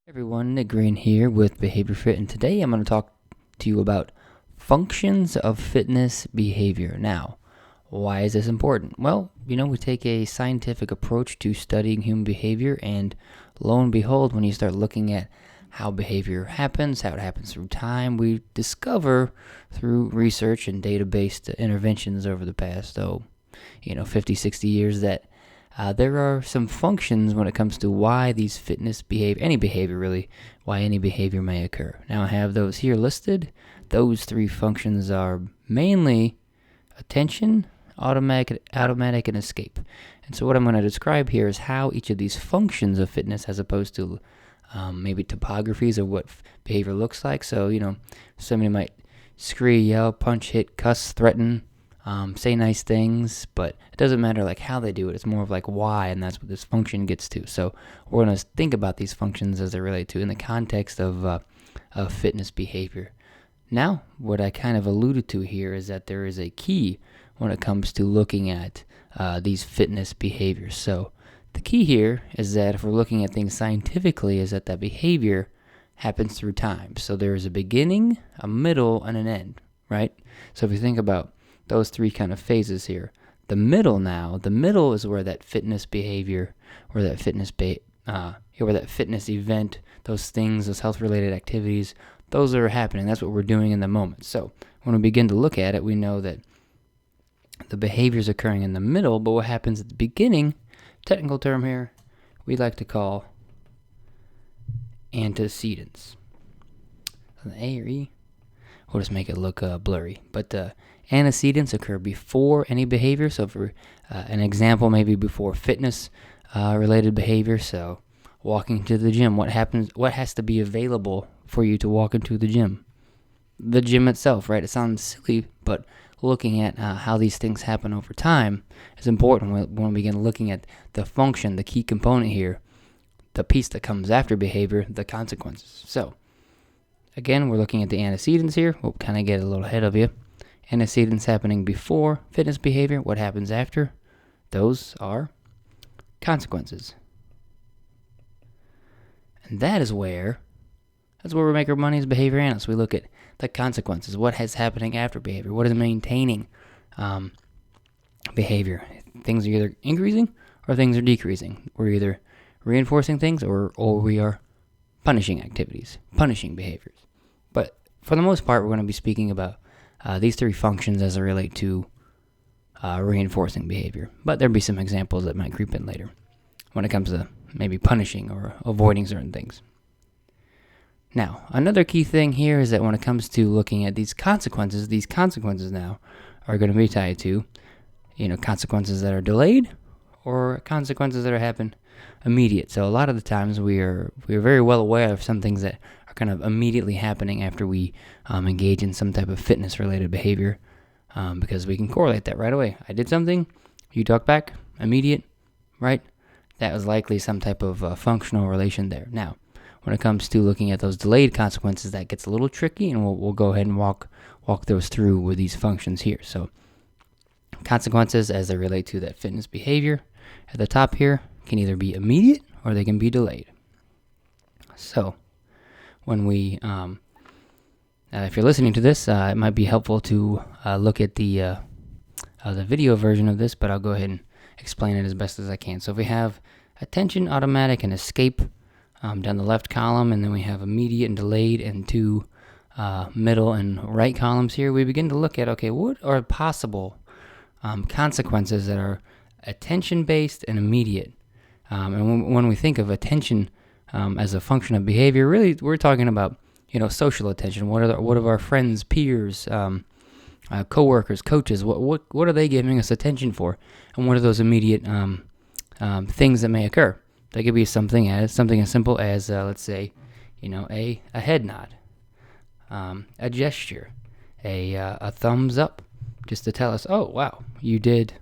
Everyone, Nick Green here with BehaviorFit, and today I'm going to talk to you about functions of fitness behavior. Now, why is this important? Well, we take a scientific approach to studying human behavior, and lo and behold, when you start looking at how behavior happens, how it happens through time, we discover through research and database interventions over the past, 50, 60 years that there are some functions when it comes to why these fitness behavior, any behavior really, why any behavior may occur. Now I have those here listed. Those three functions are mainly attention, automatic and escape. And so what I'm going to describe here is how each of these functions of fitness, as opposed to maybe topographies of what behavior looks like. So, somebody might scream, yell, punch, hit, cuss, threaten, say nice things, but it doesn't matter like how they do it. It's more of like why, and that's what this function gets to. So we're going to think about these functions as they relate to in the context of fitness behavior. Now, what I kind of alluded to here is that there is a key when it comes to looking at these fitness behaviors. So the key here is that if we're looking at things scientifically, is that behavior happens through time. So there is a beginning, a middle, and an end, right? So if you think about those three kind of phases here. The middle is where that fitness behavior, where that fitness event, those things, those health-related activities, those are happening. That's what we're doing in the moment. So when we begin to look at it, we know that the behavior is occurring in the middle, but what happens at the beginning, technical term here, we like to call antecedents. An A or E, we'll just make it look blurry. But antecedents occur before any behavior. So for an example, maybe before fitness related behavior. So walking to the gym, what has to be available for you to walk into the gym? The gym itself, right? It sounds silly, but looking at how these things happen over time is important when we begin looking at the function, the key component here, the piece that comes after behavior, the consequences. So again, we're looking at the antecedents here. We'll kind of get a little ahead of you. Antecedents happening before fitness behavior. What happens after? Those are consequences. And that's where we make our money as behavior analysts. We look at the consequences. What is happening after behavior? What is maintaining behavior? Things are either increasing or things are decreasing. We're either reinforcing things or we are punishing activities, punishing behaviors. But for the most part, we're going to be speaking about these three functions as they relate to reinforcing behavior. But there'll be some examples that might creep in later when it comes to maybe punishing or avoiding certain things. Now, another key thing here is that when it comes to looking at these consequences now are going to be tied to, consequences that are delayed or consequences that are happen immediate. So a lot of the times we are very well aware of some things that are kind of immediately happening after we engage in some type of fitness-related behavior, because we can correlate that right away. I did something, you talk back, immediate, right? That was likely some type of functional relation there. Now, when it comes to looking at those delayed consequences, that gets a little tricky, and we'll go ahead and walk those through with these functions here. So consequences as they relate to that fitness behavior at the top here can either be immediate or they can be delayed. So when we, if you're listening to this, it might be helpful to look at the video version of this, but I'll go ahead and explain it as best as I can. So if we have attention, automatic, and escape down the left column, and then we have immediate and delayed and two middle and right columns here, we begin to look at, okay, what are possible consequences that are attention-based and immediate. And when we think of attention as a function of behavior, really we're talking about social attention. What are our friends, peers, coworkers, coaches? What are they giving us attention for? And what are those immediate things that may occur? They could be something as simple as let's say, a head nod, a gesture, a thumbs up, just to tell us, oh wow, you did.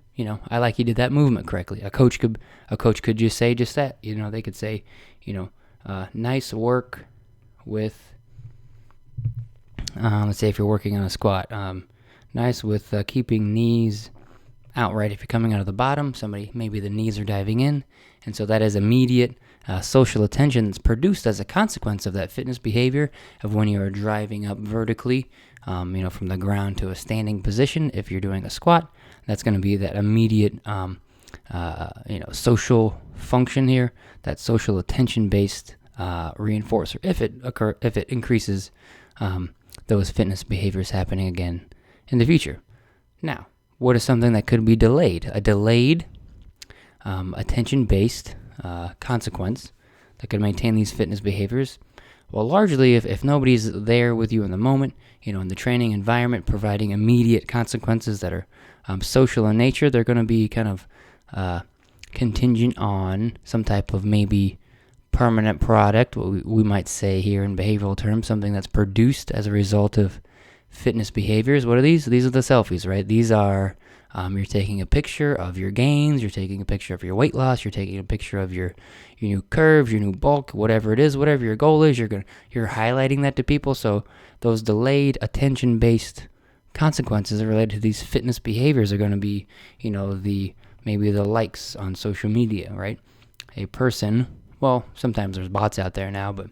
I like you did that movement correctly. A coach could just say just that. They could say, nice work with, let's say if you're working on a squat, nice with keeping knees out, right? If you're coming out of the bottom, maybe the knees are diving in, and so that is immediate social attention that's produced as a consequence of that fitness behavior of when you are driving up vertically, from the ground to a standing position. If you're doing a squat, that's going to be that immediate, social function here, that social attention-based reinforcer. If it increases those fitness behaviors happening again in the future. Now, what is something that could be delayed? A delayed attention-based consequence that could maintain these fitness behaviors. Well, largely, if nobody's there with you in the moment, in the training environment, providing immediate consequences that are social in nature, they're going to be kind of contingent on some type of maybe permanent product, what we might say here in behavioral terms, something that's produced as a result of fitness behaviors. What are these? These are the selfies, right? These are, you're taking a picture of your gains, you're taking a picture of your weight loss, you're taking a picture of your new curves, your new bulk, whatever it is, whatever your goal is, you're highlighting that to people. So those delayed attention-based consequences related to these fitness behaviors are going to be, maybe the likes on social media, right? A person, well, sometimes there's bots out there now, but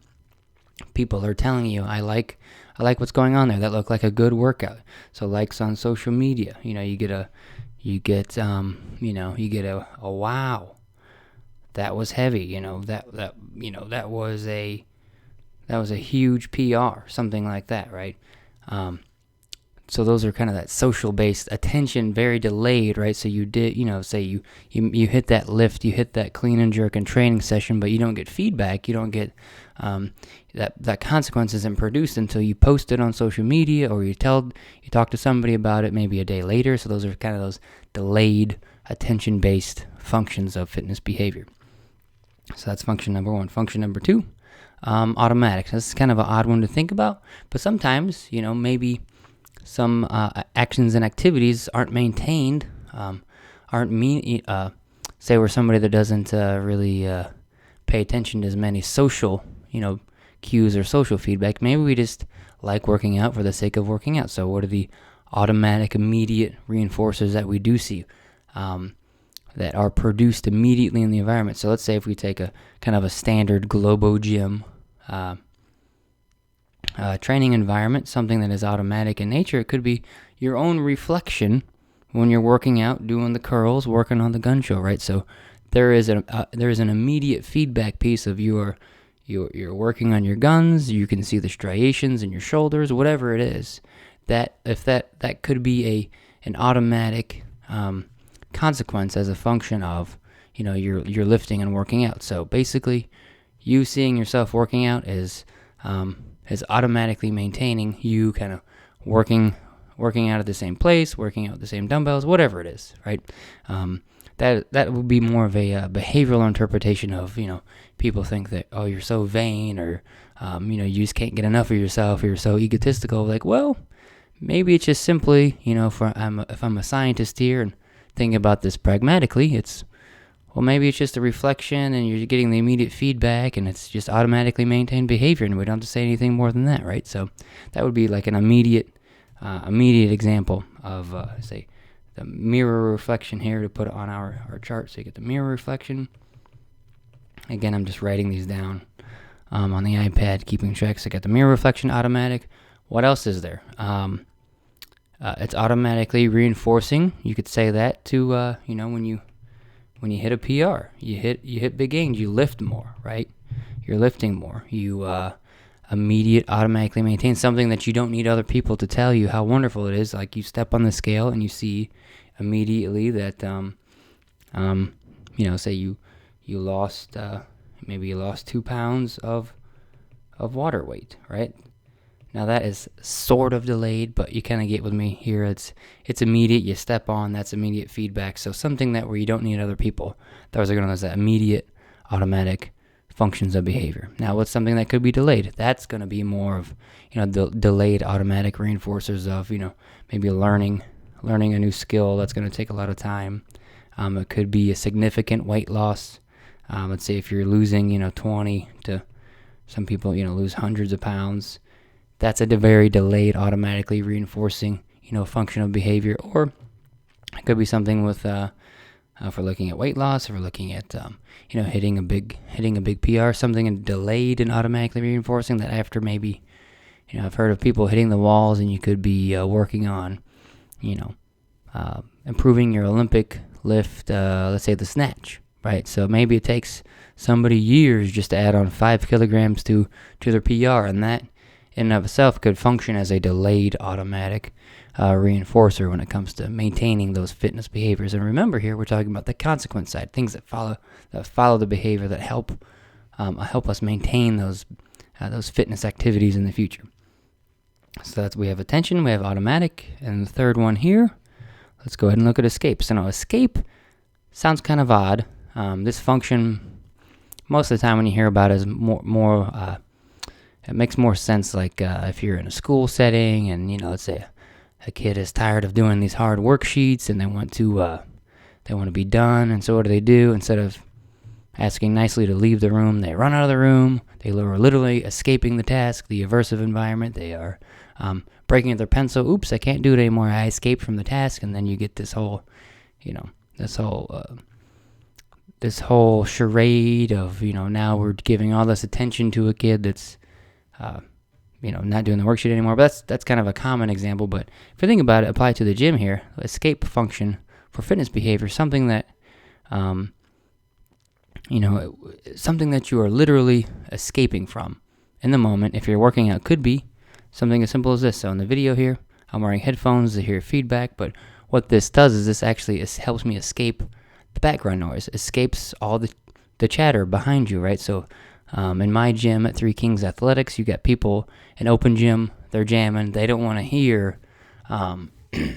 people are telling you, I like what's going on there. That looked like a good workout. So likes on social media, you get a wow, that was heavy. That was a huge PR, something like that, right? So those are kind of that social-based attention, very delayed, right? So you did, say you hit that lift, you hit that clean and jerk and training session, but you don't get feedback. You don't get that consequence isn't produced until you post it on social media or you talk to somebody about it maybe a day later. So those are kind of those delayed attention-based functions of fitness behavior. So that's function number one. Function number two, automatic. This is kind of an odd one to think about, but sometimes, maybe some actions and activities aren't maintained, say we're somebody that doesn't really pay attention to as many social, cues or social feedback. Maybe we just like working out for the sake of working out. So what are the automatic, immediate reinforcers that we do see that are produced immediately in the environment? So let's say if we take a kind of a standard Globo Gym training environment, something that is automatic in nature, it could be your own reflection when you're working out, doing the curls, working on the gun show, right? So there is an immediate feedback piece of you're working on your guns. You can see the striations in your shoulders, whatever it is. That could be an automatic consequence as a function of you're lifting and working out. So basically, you seeing yourself working out is automatically maintaining you kind of working out at the same place, working out with the same dumbbells, whatever it is, right? That would be more of a behavioral interpretation of, people think that, oh, you're so vain, or, you just can't get enough of yourself, or you're so egotistical. Like, well, maybe it's just simply, if I'm a scientist here and thinking about this pragmatically, maybe it's just a reflection and you're getting the immediate feedback and it's just automatically maintained behavior and we don't have to say anything more than that, right? So that would be like an immediate example of, say, the mirror reflection here to put on our chart. So you get the mirror reflection. Again, I'm just writing these down on the iPad, keeping track. So I got the mirror reflection automatic. What else is there? It's automatically reinforcing. You could say that to, when you hit a PR, you hit big gains, you lift more, right? You're lifting more. You immediate automatically maintain something that you don't need other people to tell you how wonderful it is. Like you step on the scale and you see immediately that, say you lost, maybe you lost 2 pounds of water weight, right? Now that is sort of delayed, but you kind of get with me here. It's immediate. You step on, that's immediate feedback. So something that where you don't need other people. Those are going to be that immediate automatic functions of behavior. Now what's something that could be delayed? That's going to be more of, the delayed automatic reinforcers of, maybe learning a new skill that's going to take a lot of time. It could be a significant weight loss. Let's say if you're losing, 20 to some people, lose hundreds of pounds. That's a very delayed, automatically reinforcing, function of behavior. Or it could be something with, If we're looking at weight loss, if we're looking at hitting a big PR, something delayed and automatically reinforcing that after maybe, I've heard of people hitting the walls, and you could be working on, improving your Olympic lift, let's say the snatch, right? So maybe it takes somebody years just to add on 5 kilograms to their PR, and that in and of itself could function as a delayed automatic reinforcer when it comes to maintaining those fitness behaviors. And remember, here we're talking about the consequence side, things that follow the behavior that help us maintain those fitness activities in the future. So we have attention, we have automatic, and the third one here, let's go ahead and look at escape. So now escape sounds kind of odd. This function, most of the time when you hear about it, is more it makes more sense like if you're in a school setting and, let's say a kid is tired of doing these hard worksheets and they want to be done. And so what do? Instead of asking nicely to leave the room, they run out of the room. They are literally escaping the task, the aversive environment. They are breaking at their pencil. Oops, I can't do it anymore. I escaped from the task. And then you get this whole, this whole charade of, now we're giving all this attention to a kid that's not doing the worksheet anymore. But that's kind of a common example. But if you think about it, apply it to the gym here. Escape function for fitness behavior, something that, something that you are literally escaping from in the moment. If you're working out, could be something as simple as this. So in the video here, I'm wearing headphones to hear feedback. But what this does is this actually helps me escape the background noise, escapes all the chatter behind you, right? So in my gym at Three Kings Athletics, you got people in open gym, they're jamming. They don't want to hear, they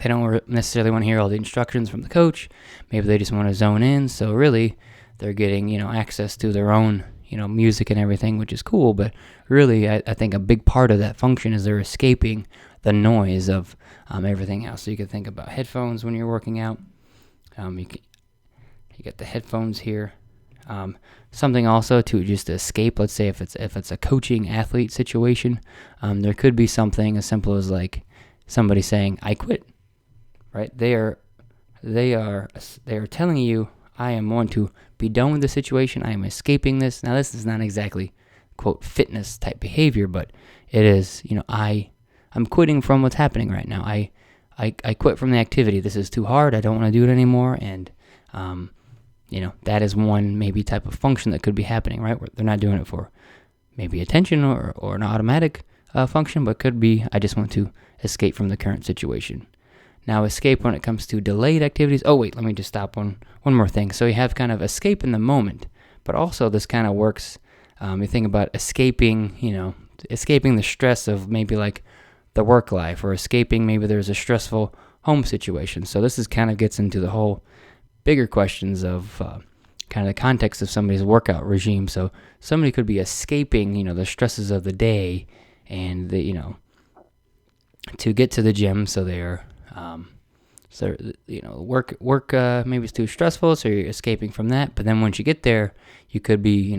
don't necessarily want to hear all the instructions from the coach. Maybe they just want to zone in. So really, they're getting, access to their own, music and everything, which is cool. But really, I think a big part of that function is they're escaping the noise of everything else. So you could think about headphones when you're working out. You get the headphones here. Something also to just escape. Let's say if it's a coaching athlete situation, there could be something as simple as like somebody saying, "I quit." Right? They are telling you, "I am going to be done with the situation. I am escaping this." Now, this is not exactly quote fitness type behavior, but it is. I'm quitting from what's happening right now. I quit from the activity. This is too hard. I don't want to do it anymore. And that is one maybe type of function that could be happening, right? Where they're not doing it for maybe attention or an automatic function, but could be I just want to escape from the current situation. Now, escape when it comes to delayed activities. Oh, wait, let me just stop one more thing. So you have kind of escape in the moment, but also this kind of works. You think about escaping the stress of maybe like the work life, or escaping maybe there's a stressful home situation. So this is kind of gets into the whole bigger questions of kind of the context of somebody's workout regime. So somebody could be escaping, the stresses of the day and to get to the gym. So they're, work maybe it's too stressful. So you're escaping from that. But then once you get there, you could be,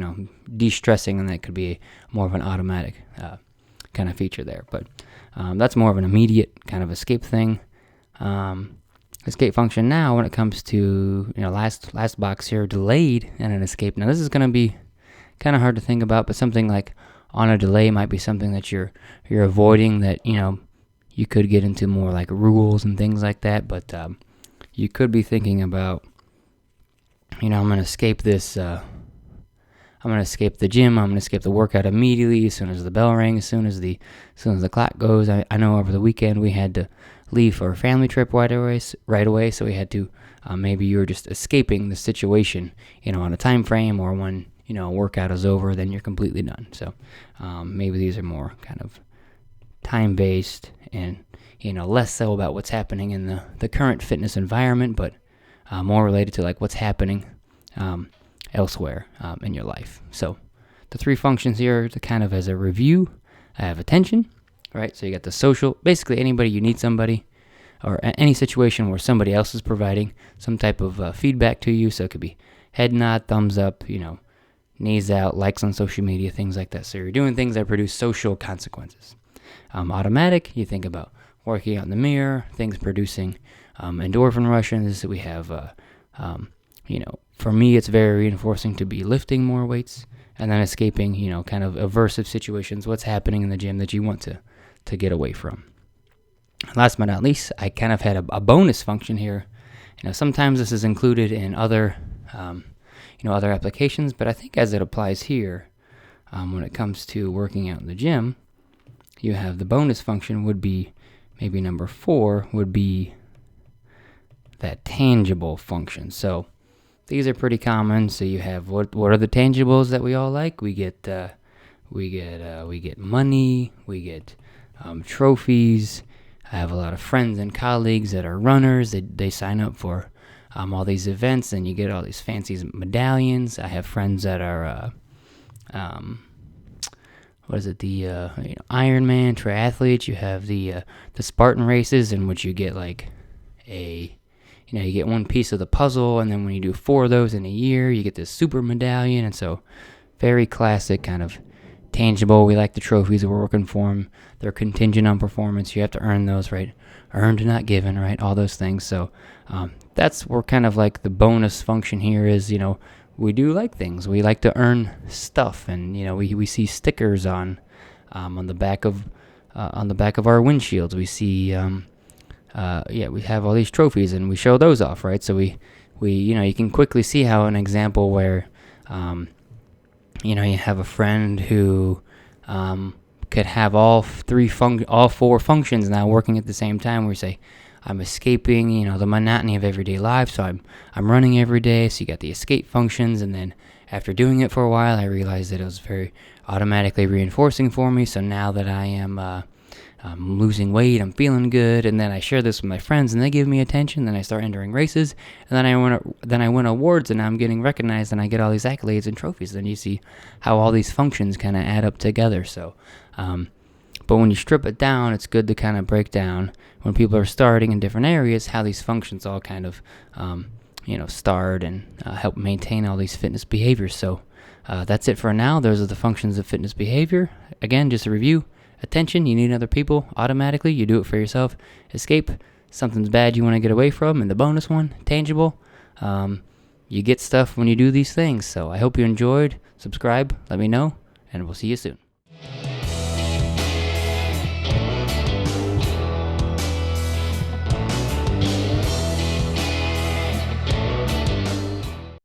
de-stressing, and that could be more of an automatic kind of feature there. But that's more of an immediate kind of escape thing. Escape function now when it comes to last box here, delayed and an escape. Now this is going to be kind of hard to think about, but something like on a delay might be something that you're avoiding, that you could get into more like rules and things like that. But you could be thinking about I'm going to escape this. I'm going to escape the gym. I'm going to escape the workout immediately as soon as the bell rings, as soon as the clock goes. I know over the weekend we had to leave for a family trip right away. So we had to, maybe you were just escaping the situation, on a time frame, or when, a workout is over, then you're completely done. So maybe these are more kind of time-based and, less so about what's happening in the current fitness environment, but more related to like what's happening elsewhere in your life. So the three functions here to kind of as a review, I have attention, right? So you got the social, basically anybody, you need somebody, or any situation where somebody else is providing some type of feedback to you. So it could be head nod, thumbs up, knees out, likes on social media, things like that. So you're doing things that produce social consequences. Automatic, you think about working out in the mirror, things producing endorphin rushes. We have, for me, it's very reinforcing to be lifting more weights and then escaping, kind of aversive situations, what's happening in the gym that you want to get away from. Last but not least, I kind of had a bonus function here. Sometimes this is included in other, other applications, but I think as it applies here, when it comes to working out in the gym, you have the bonus function would be, maybe number 4 would be that tangible function. So these are pretty common. So you have what are the tangibles that we all like? We get money, we get trophies. I have a lot of friends and colleagues that are runners. They sign up for all these events, and you get all these fancy medallions. I have friends that are the Ironman triathletes. You have the Spartan races, in which you get like you get one piece of the puzzle, and then when you do 4 of those in a year, you get this super medallion. And so very classic kind of tangible. We like the trophies that we're working for them. They're contingent on performance. You have to earn those, right? Earned, not given, right? All those things. So that's where kind of like the bonus function here is, we do like things. We like to earn stuff, and we see stickers on the back of our windshields. We see we have all these trophies, and we show those off, right? So we you can quickly see how an example where you have a friend who could have all 4 functions now working at the same time. Where you say, I'm escaping, the monotony of everyday life. So I'm running every day. So you got the escape functions, and then after doing it for a while, I realized that it was very automatically reinforcing for me. So now that I am I'm losing weight, I'm feeling good, and then I share this with my friends, and they give me attention. Then I start entering races, and then I win awards, and now I'm getting recognized, and I get all these accolades and trophies. Then you see how all these functions kind of add up together. So, but when you strip it down, it's good to kind of break down when people are starting in different areas how these functions all kind of start and help maintain all these fitness behaviors. So that's it for now. Those are the functions of fitness behavior. Again, just a review. Attention, you need other people automatically. You do it for yourself. Escape, something's bad you want to get away from. And the bonus one, tangible, you get stuff when you do these things. So I hope you enjoyed. Subscribe, let me know, and we'll see you soon.